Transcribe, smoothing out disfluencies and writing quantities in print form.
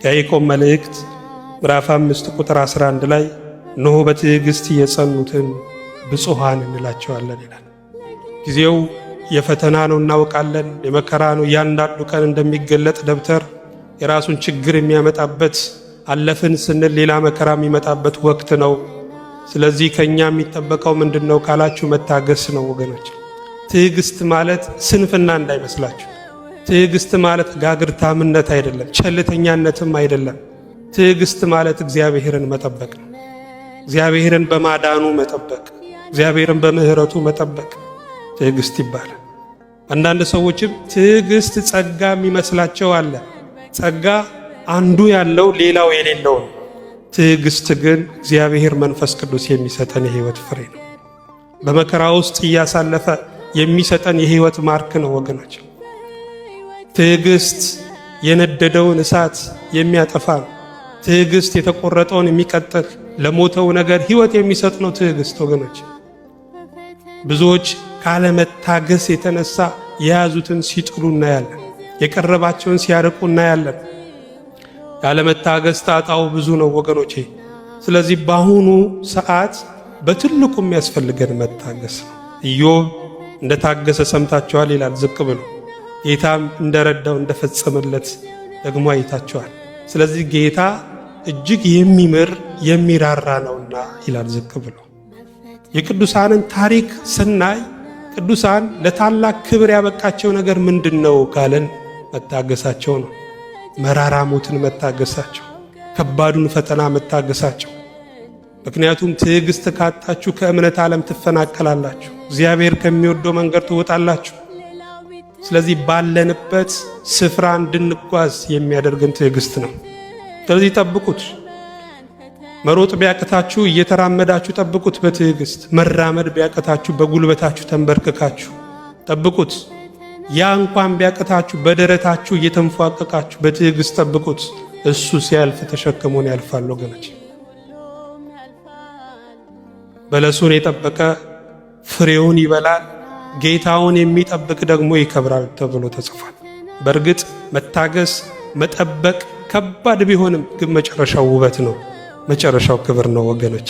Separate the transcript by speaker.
Speaker 1: የያዕቆብ መልእክት ምዕራፍ 5 ቁጥር 11 ላይ እነሆ በትዕግስት የጸኑትን ብፁዓን እንላቸዋለን ይላል። ጊዜው የፈተና ነው እናውቃለን፣ የመከራ ነው። እያንዳንዱ ቀን እንደሚገለጥ ደብተር የራሱን ችግር የሚያመጣበት አለፍን ስንል ሌላ መከራ የሚመጣበት ወቅት ነው። ስለዚህ ከኛ የሚጠበቀው ምንድነው ካላችሁ መታገስ ነው ወገኖች። ትዕግስት ማለት ስንፍና እንዳይመስላችሁ። ትዕግስት ማለት ጋግርታምነት አይደለም፣ ቸልተኛነትም አይደለም። ትዕግስት ማለት እግዚአብሔርን መጠበቅ ነው። እግዚአብሔርን በማዳኑ መጠበቅ፣ እግዚአብሔርን በምህረቱ መጠበቅ ትዕግስት ይባላል። አንዳንድ ሰዎችም ትዕግስት ጸጋ የሚመስላቸው አለ። ጸጋ አንዱ ያለው ሌላው የሌለው ነው። ትዕግስት ግን እግዚአብሔር መንፈስ ቅዱስ የሚሰጠን የህይወት ፍሬ ነው። በመከራ ውስጥ እያሳለፈ የሚሰጠን የህይወት ማርክ ነው ወገኖች። ትዕግስት የነደደውን እሳት የሚያጠፋ ነው። ትዕግስት የተቆረጠውን የሚቀጥል ለሞተው ነገር ህይወት የሚሰጥ ነው ትዕግስት ወገኖች። ብዙዎች ካለመታገስ የተነሳ የያዙትን ሲጥሉ እናያለን። የቀረባቸውን ሲያርቁ እናያለን። ያለመታገስ ጣጣው ብዙ ነው ወገኖቼ። ስለዚህ በአሁኑ ሰዓት በትልቁ የሚያስፈልገን መታገስ ነው። ኢዮብ እንደታገሰ ሰምታችኋል ይላል ዝቅ ብሎ። ጌታም እንደረዳው እንደፈጸመለት ደግሞ አይታችኋል። ስለዚህ ጌታ እጅግ የሚምር የሚራራ ነውና ይላል ዝቅ ብሎ። የቅዱሳንን ታሪክ ስናይ ቅዱሳን ለታላቅ ክብር ያበቃቸው ነገር ምንድነው ካለን መታገሳቸው ነው። መራራ ሞትን መታገሳቸው፣ ከባዱን ፈተና መታገሳቸው። ምክንያቱም ትዕግስት ካጣችሁ ከእምነት ዓለም ትፈናቀላላችሁ፣ እግዚአብሔር ከሚወደው መንገድ ትወጣላችሁ። ስለዚህ ባለንበት ስፍራ እንድንጓዝ የሚያደርገን ትዕግስት ነው። ስለዚህ ጠብቁት። መሮጥ ቢያቅታችሁ እየተራመዳችሁ ጠብቁት በትዕግስት። መራመድ ቢያቅታችሁ በጉልበታችሁ ተንበርክካችሁ ጠብቁት። ያ እንኳን ቢያቅታችሁ በደረታችሁ እየተንፏቀቃችሁ በትዕግስት ጠብቁት። እሱ ሲያልፍ ተሸክሞን ያልፋል ወገኖች። በለሱን የጠበቀ ፍሬውን ይበላል፣ ጌታውን የሚጠብቅ ደግሞ ይከብራል ተብሎ ተጽፏል። በእርግጥ መታገስ መጠበቅ ከባድ ቢሆንም ግን መጨረሻው ውበት ነው፣ መጨረሻው ክብር ነው ወገኖች።